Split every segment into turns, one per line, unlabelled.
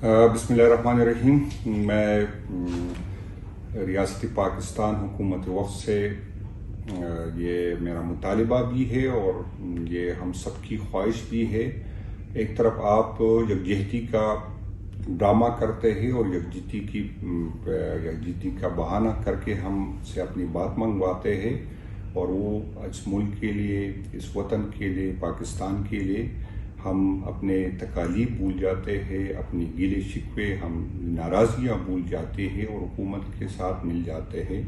بسم اللہ الرحمن الرحیم۔ میں ریاست پاکستان حکومت وقت سے یہ میرا مطالبہ بھی ہے اور یہ ہم سب کی خواہش بھی ہے۔ ایک طرف آپ یکجہتی کا ڈرامہ کرتے ہیں اور یکجہتی کا بہانہ کر کے ہم سے اپنی بات منگواتے ہیں، اور وہ اس ملک کے لیے، اس وطن کے لیے، پاکستان کے لیے ہم اپنے تکالیف بھول جاتے ہیں، اپنی گیلے شکوے، ہم ناراضیاں بھول جاتے ہیں اور حکومت کے ساتھ مل جاتے ہیں۔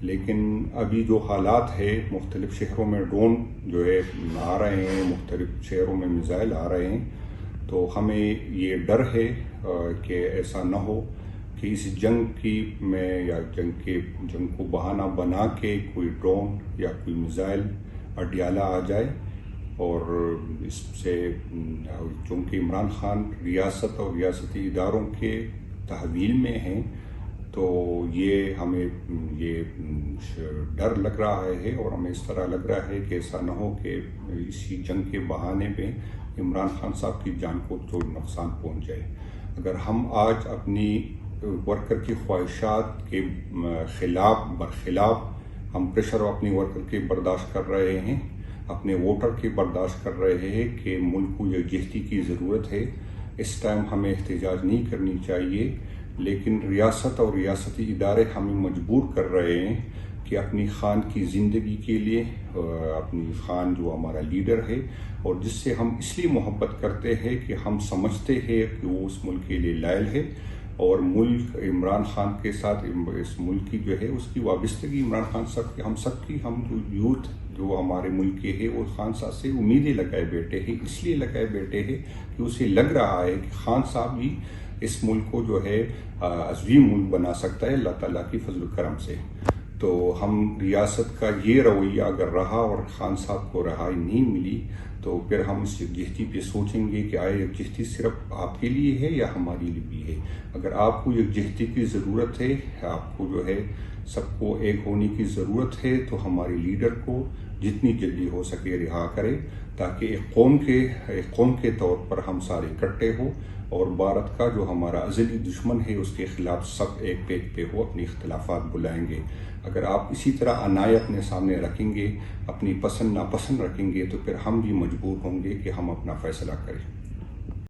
لیکن ابھی جو حالات ہے، مختلف شہروں میں ڈرون جو ہے آ رہے ہیں، مختلف شہروں میں میزائل آ رہے ہیں، تو ہمیں یہ ڈر ہے کہ ایسا نہ ہو کہ اس جنگ یا جنگ کو بہانہ بنا کے کوئی ڈرون یا کوئی میزائل اڈیالہ آ جائے، اور اس سے چونکہ عمران خان ریاست اور ریاستی اداروں کے تحویل میں ہیں، تو ہمیں یہ ڈر لگ رہا ہے اور ہمیں اس طرح لگ رہا ہے کہ ایسا نہ ہو کہ اسی جنگ کے بہانے پہ عمران خان صاحب کی جان کو جو نقصان پہنچ جائے۔ اگر ہم آج اپنی ورکر کی خواہشات کے برخلاف ہم پریشر اپنی ورکر کے برداشت کر رہے ہیں، اپنے ووٹر کی برداشت کر رہے ہیں کہ ملک کو یکجہتی کی ضرورت ہے، اس ٹائم ہمیں احتجاج نہیں کرنی چاہیے، لیکن ریاست اور ریاستی ادارے ہمیں مجبور کر رہے ہیں کہ اپنی خان کی زندگی کے لیے، اپنی خان جو ہمارا لیڈر ہے اور جس سے ہم اس لیے محبت کرتے ہیں کہ ہم سمجھتے ہیں کہ وہ اس ملک کے لیے لائل ہے، اور ملک عمران خان کے ساتھ، اس ملک کی جو ہے اس کی وابستگی عمران خان صاحب کی، ہم جو یوتھ جو ہمارے ملک کے ہے وہ خان صاحب سے امیدیں لگائے بیٹھے ہیں، اس لیے لگائے بیٹھے ہیں کہ اسے لگ رہا ہے کہ خان صاحب ہی اس ملک کو جو ہے عظیم ملک بنا سکتا ہے اللہ تعالیٰ کی فضل و کرم سے۔ تو ہم ریاست کا یہ رویہ اگر رہا اور خان صاحب کو رہائی نہیں ملی، تو پھر ہم اس یکجہتی پہ سوچیں گے کہ آیا یکجہتی صرف آپ کے لیے ہے یا ہمارے لیے بھی ہے۔ اگر آپ کو یکجہتی کی ضرورت ہے، آپ کو جو ہے سب کو ایک ہونے کی ضرورت ہے، تو ہمارے لیڈر کو جتنی جلدی ہو سکے رہا کرے، تاکہ ایک قوم کے طور پر ہم سارے اکٹھے ہوں اور بھارت کا جو ہمارا ازلی دشمن ہے اس کے خلاف سب ایک پیج پہ ہو، اپنی اختلافات بلائیں گے۔ اگر آپ اسی طرح انائی اپنے سامنے رکھیں گے، اپنی پسند ناپسند رکھیں گے، تو پھر ہم بھی مجبور ہوں گے کہ ہم اپنا فیصلہ کریں۔